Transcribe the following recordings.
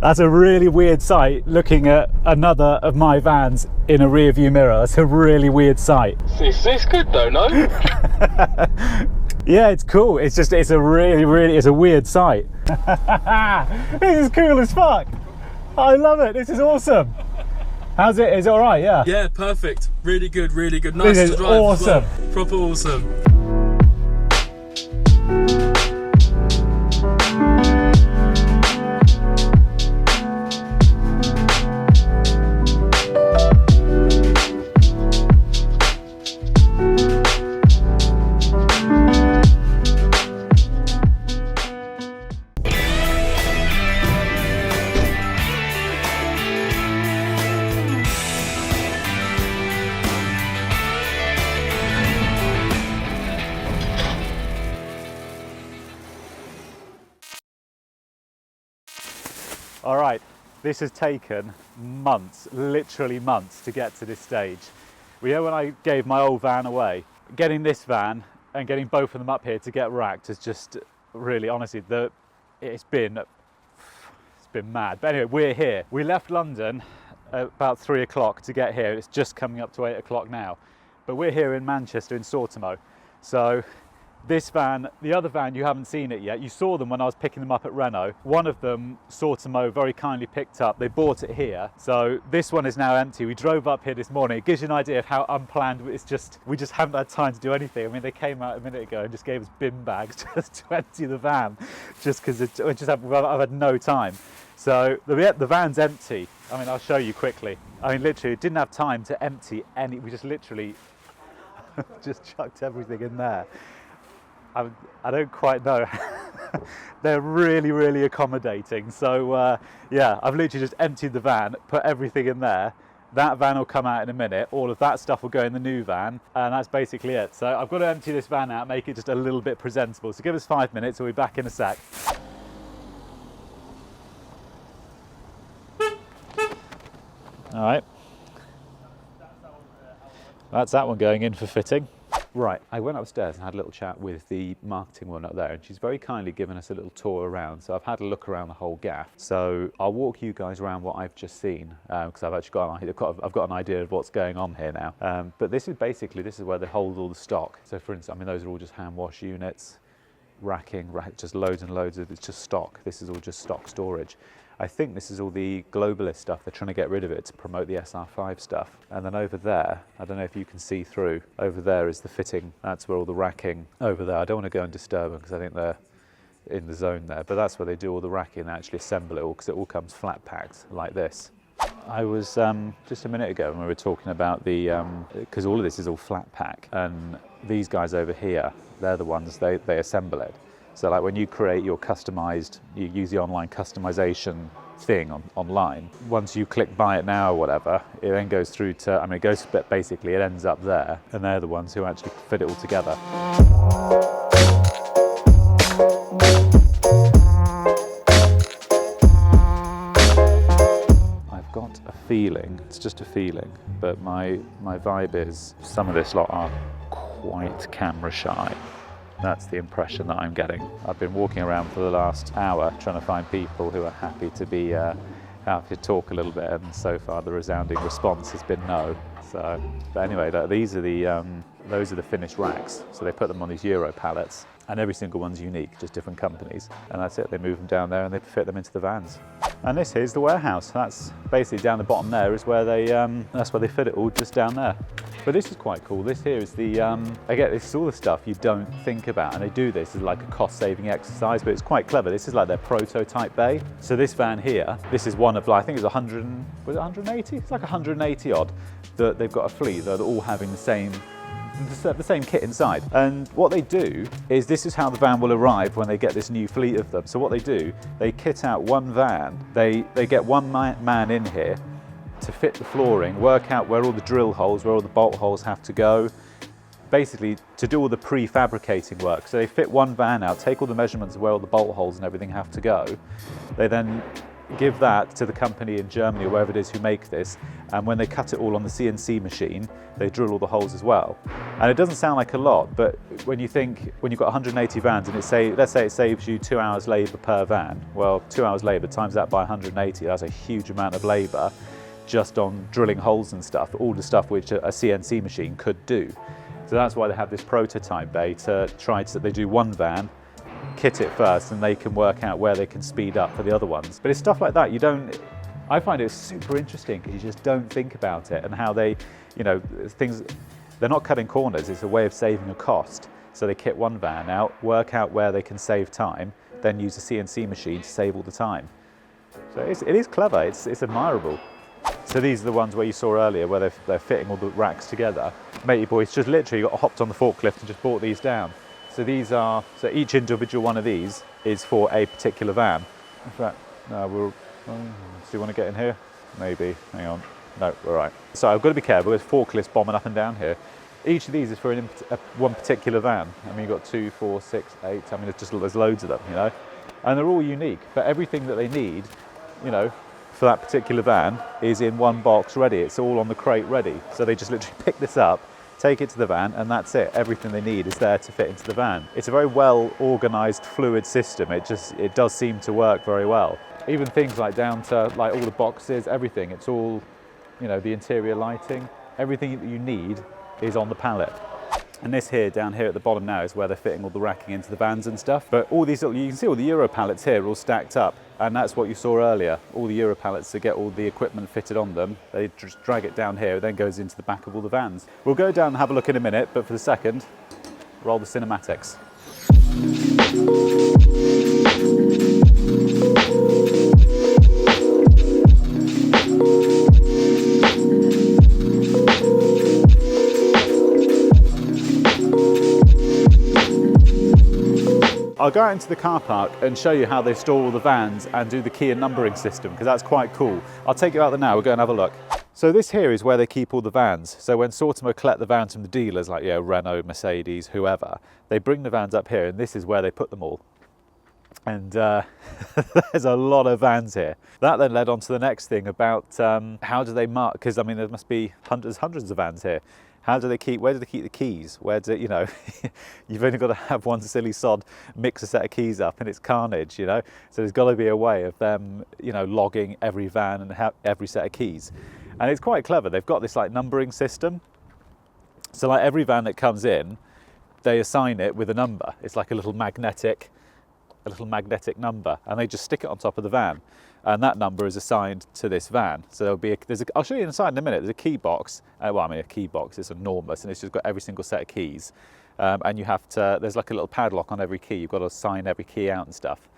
That's a really weird sight, looking at another of my vans in a rear view mirror. That's a really weird sight. It's good though, no? Yeah, it's cool. It's a it's a weird sight. This is cool as fuck. I love it. This is awesome. How's it? Is it all right? Yeah. Yeah, perfect. Really good, really good. Nice This is to drive. awesome. As well. Proper awesome. All right, this has taken months, literally months to get to this stage. When I gave my old van away, getting this van and getting both of them up here to get racked is just really, honestly, it's been mad. But anyway, we're here. We left London at about 3 o'clock to get here. It's just coming up to 8 o'clock now. But we're here in Manchester in Sortimo. So this van, the other van, you haven't seen it yet. You saw them when I was picking them up at Renault. One of them, Sortimo, very kindly picked up. They bought it here. So this one is now empty. We drove up here this morning. It gives you an idea of how unplanned we just haven't had time to do anything. I mean, they came out a minute ago and just gave us bin bags just to empty the van, just because I've had no time. So the van's empty. I mean, I'll show you quickly. I mean, literally, didn't have time to empty any. We just literally just chucked everything in there. I don't quite know. They're really, really accommodating. So yeah, I've literally just emptied the van, put everything in there. That van will come out in a minute. All of that stuff will go in the new van, and that's basically it. So I've got to empty this van out, make it just a little bit presentable. So give us 5 minutes, we'll be back in a sec. All right. That's that one going in for fitting. Right, I went upstairs and had a little chat with the marketing one up there, and she's very kindly given us a little tour around. So I've had a look around the whole gaff. So I'll walk you guys around what I've just seen, because I've actually got an idea of what's going on here now. But this is where they hold all the stock. So for instance, I mean, those are all just hand wash units, racking, just loads and loads of, it's just stock. This is all just stock storage. I think this is all the globalist stuff. They're trying to get rid of it to promote the SR5 stuff. And then over there, I don't know if you can see through, over there is the fitting. That's where all the racking, over there. I don't want to go and disturb them because I think they're in the zone there, but that's where they do all the racking and actually assemble it all, because it all comes flat packed like this. I was just a minute ago when we were talking about the, because all of this is all flat pack, and these guys over here, they're the ones, they assemble it. So like when you create your customized, you use the online customization thing online. Once you click buy it now or whatever, it then goes through to, I mean, basically it ends up there, and they're the ones who actually fit it all together. I've got a feeling, it's just a feeling, but my vibe is some of this lot are quite camera shy. That's the impression that I'm getting. I've been walking around for the last hour trying to find people who are happy to be happy to talk a little bit, and so far the resounding response has been no. So, but anyway, these are those are the finished racks. So they put them on these Euro pallets, and every single one's unique, just different companies. And that's it. They move them down there and they fit them into the vans. And this here's the warehouse. That's basically down the bottom there is where that's where they fit it all, just down there. But this is quite cool. This here is the, again, this is all the stuff you don't think about, and they do this as like a cost-saving exercise, but it's quite clever. This is like their prototype bay. So this van here, this is one of, like, I think it was 180? It's like 180 odd that they've got a fleet that are all having the same kit inside. And what they do is, this is how the van will arrive when they get this new fleet of them. So what they do, they kit out one van, they get one man in here to fit the flooring, work out where all the drill holes, where all the bolt holes have to go, basically to do all the prefabricating work. So they fit one van out, take all the measurements of where all the bolt holes and everything have to go. They then give that to the company in Germany or wherever it is who make this, and when they cut it all on the CNC machine, they drill all the holes as well. And it doesn't sound like a lot, but when you've got 180 vans and let's say it saves you 2 hours labour per van, well, 2 hours labour times that by 180, that's a huge amount of labour just on drilling holes and stuff, all the stuff which a CNC machine could do. So that's why they have this prototype bay they do one van, kit it first, and they can work out where they can speed up for the other ones. But it's stuff like that I find it super interesting because you just don't think about it, and how they, they're not cutting corners, it's a way of saving a cost. So they kit one van out, work out where they can save time, then use a CNC machine to save all the time. So it is clever, it's admirable. So these are the ones where you saw earlier where they're fitting all the racks together. Matey boys just literally hopped on the forklift and just brought these down. So each individual one of these is for a particular van. In fact, no, do you want to get in here? Maybe, hang on. No, we're right. So I've got to be careful, there's forklifts bombing up and down here. Each of these is for one particular van. I mean, you've got 2, 4, 6, 8, I mean, there's loads of them, And they're all unique, but everything that they need, for that particular van is in one box ready. It's all on the crate ready. So they just literally pick this up, take it to the van, and that's it. Everything they need is there to fit into the van. It's a very well organised, fluid system. It does seem to work very well. Even things like down to like all the boxes, everything. It's all, the interior lighting, everything that you need is on the pallet. And this here, down here at the bottom now, is where they're fitting all the racking into the vans and stuff. But all these, you can see all the Euro pallets here are all stacked up. And that's what you saw earlier. All the Euro pallets to get all the equipment fitted on them. They just drag it down here, it then goes into the back of all the vans. We'll go down and have a look in a minute, but for the second, roll the cinematics. I'll go out into the car park and show you how they store all the vans and do the key and numbering system, because that's quite cool. I'll take you out there now, we'll go and have a look. So this here is where they keep all the vans. So when Sortimo collect the vans from the dealers, like Renault, Mercedes, whoever, they bring the vans up here, and this is where they put them all. And there's a lot of vans here. That then led on to the next thing about how do they mark, because I mean there must be hundreds of vans here. Where do they keep the keys? You've only got to have one silly sod mix a set of keys up and it's carnage, So there's got to be a way of them, logging every van and have every set of keys. And it's quite clever. They've got this like numbering system. So like every van that comes in, they assign it with a number. It's like a little magnetic number, and they just stick it on top of the van. And that number is assigned to this van. So there'll be I'll show you inside in a minute. There's a key box. A key box is enormous, and it's just got every single set of keys. And there's like a little padlock on every key. You've got to sign every key out and stuff.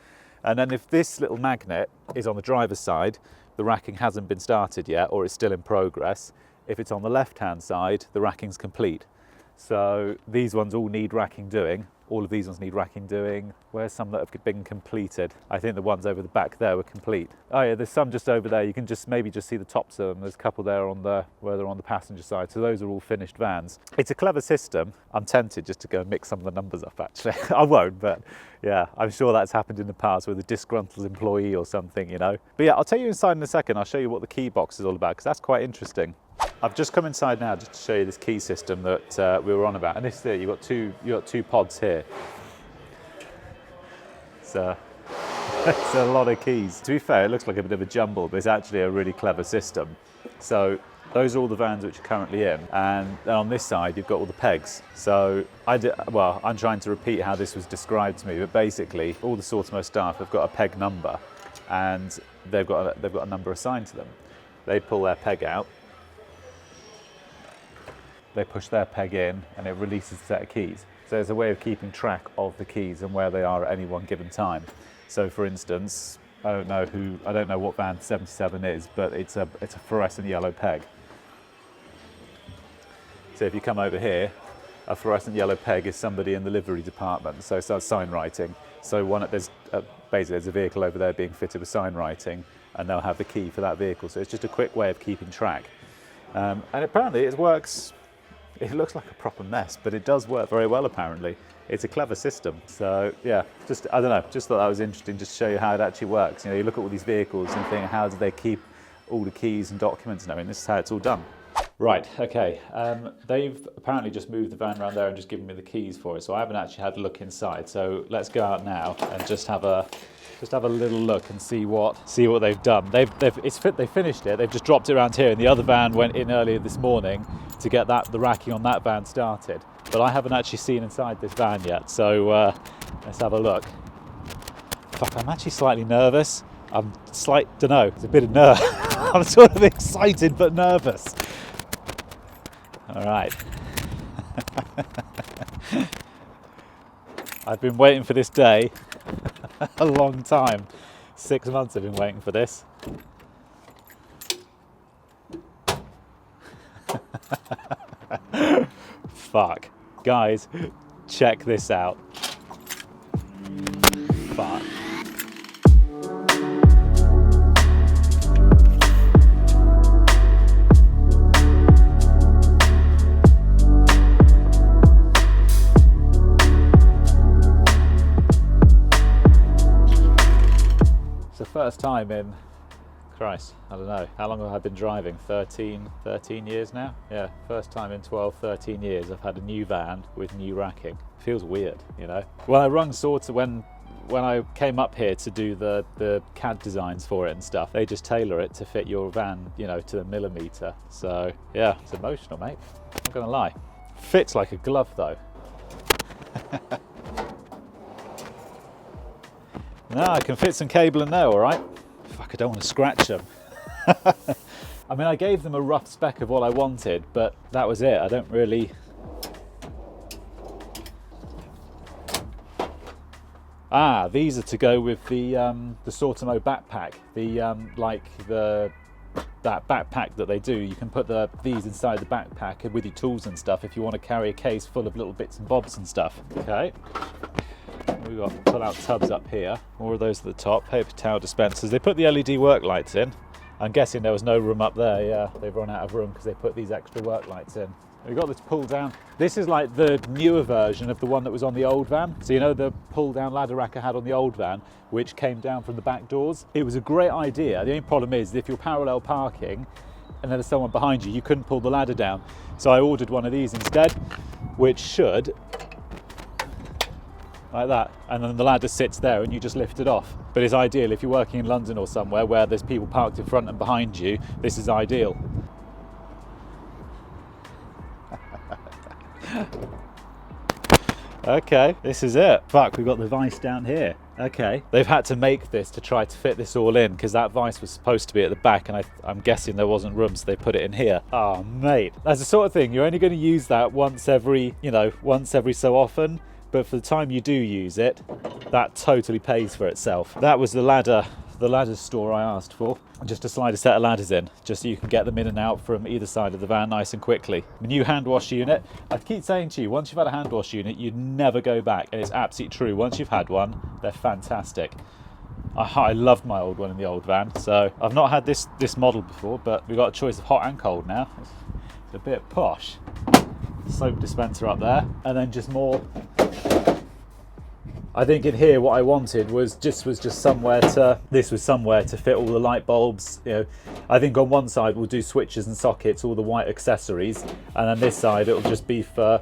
And then if this little magnet is on the driver's side, the racking hasn't been started yet, or it's still in progress. If it's on the left-hand side, the racking's complete. So these ones all need racking doing. All of these ones need racking doing. Where's some that have been completed? I think the ones over the back there were complete. Oh yeah, there's some just over there. You can maybe just see the tops of them. There's a couple there where they're on the passenger side. So those are all finished vans. It's a clever system. I'm tempted just to go and mix some of the numbers up actually. I won't, but yeah, I'm sure that's happened in the past with a disgruntled employee or something, But yeah, I'll take you inside in a second. I'll show you what the key box is all about, because that's quite interesting. I've just come inside now just to show you this key system that we were on about. And this there, you've got two pods here. So it's a lot of keys. To be fair, it looks like a bit of a jumble, but it's actually a really clever system. So those are all the vans which are currently in. And then on this side, you've got all the pegs. So I'm trying to repeat how this was described to me, but basically all the Sortimo staff have got a peg number, and they've got a number assigned to them. They pull their peg out, they push their peg in, and it releases a set of keys. So it's a way of keeping track of the keys and where they are at any one given time. So for instance, I don't know what van 77 is, but it's a fluorescent yellow peg. So if you come over here, a fluorescent yellow peg is somebody in the livery department, so it starts sign writing. So basically there's a vehicle over there being fitted with sign writing, and they'll have the key for that vehicle. So it's just a quick way of keeping track. And apparently it works. It looks like a proper mess, but it does work very well apparently. it's a clever system. So yeah, just, I don't know, just thought that was interesting, just to show you how it actually works. You know, you look at all these vehicles and think, how do they keep all the keys and documents and everything? This is how it's all done. Right, okay, they've apparently just moved the van around there and just given me the keys for it, so I haven't actually had a look inside. So let's go out now and just have a little look and see what they've done. They've finished it. They've just dropped it around here, and the other van went in earlier this morning to get the racking on that van started. But I haven't actually seen inside this van yet, so let's have a look. Fuck, I'm actually slightly nervous. Don't know, it's a bit of nerve. I'm sort of excited but nervous. All right. I've been waiting for this day a long time. 6 months I've been waiting for this. Fuck. Guys, check this out. Fuck. First time in, Christ, I don't know, how long have I been driving? 13 years now? Yeah, first time in 12, 13 years I've had a new van with new racking. Feels weird, you know. When I rung Sortimo, when I came up here to do the CAD designs for it and stuff, they just tailor it to fit your van, you know, to the millimetre. So yeah, it's emotional, mate. I'm not gonna lie. Fits like a glove though. No, I can fit some cable in there, all right. Fuck, I don't want to scratch them. I mean, I gave them a rough spec of what I wanted, but that was it. I don't really... Ah, these are to go with the Sortimo backpack. That backpack that they do. You can put these inside the backpack with your tools and stuff if you want to carry a case full of little bits and bobs and stuff. Okay. We've got pull-out tubs up here, more of those at the top, paper towel dispensers. They put the LED work lights in. I'm guessing there was no room up there, yeah, they've run out of room because they put these extra work lights in. We've got this pull down. This is like the newer version of the one that was on the old van. So you know the pull down ladder rack I had on the old van, which came down from the back doors? It was a great idea. The only problem is if you're parallel parking and then there's someone behind you, you couldn't pull the ladder down. So I ordered one of these instead, which should, like that, and then the ladder sits there and you just lift it off. But it's ideal if you're working in London or somewhere where there's people parked in front and behind you. This is ideal. Okay, this is it. Fuck, we've got the vise down here. Okay, they've had to make this to try to fit this all in because that vise was supposed to be at the back, and I'm guessing there wasn't room, so they put it in here. Oh mate, that's the sort of thing you're only going to use that once every so often. But for the time you do use it, that totally pays for itself. That was the ladder store I asked for. Just to slide a set of ladders in, just so you can get them in and out from either side of the van nice and quickly. The new hand wash unit. I keep saying to you, once you've had a hand wash unit, you never go back. And it's absolutely true. Once you've had one, they're fantastic. I loved my old one in the old van. So I've not had this model before, but we've got a choice of hot and cold now. It's a bit posh. Soap dispenser up there, and then just more. I think in here what I wanted was just somewhere to fit all the light bulbs. You know, I think on one side we'll do switches and sockets, all the white accessories, and then this side it'll just be for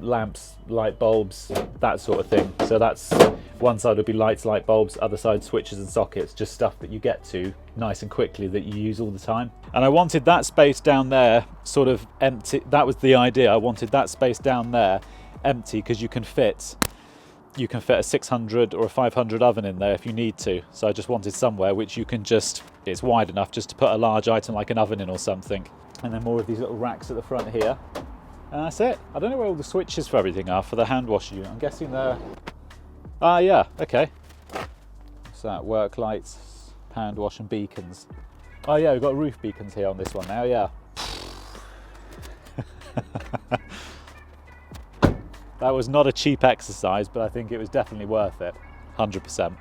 lamps, light bulbs, that sort of thing. So that's one side would be lights, light bulbs, other side switches and sockets, just stuff that you get to nice and quickly that you use all the time. And I wanted that space down there sort of empty. That was the idea. I wanted that space down there empty because you can fit a 600 or a 500 oven in there if you need to. So I just wanted somewhere which you can it's wide enough just to put a large item like an oven in or something. And then more of these little racks at the front here. And that's it. I don't know where all the switches for everything are for the hand wash unit. I'm guessing they're... Ah, yeah, okay. So that, work lights, hand wash and beacons. Oh yeah, we've got roof beacons here on this one now, yeah. That was not a cheap exercise, but I think it was definitely worth it, 100%.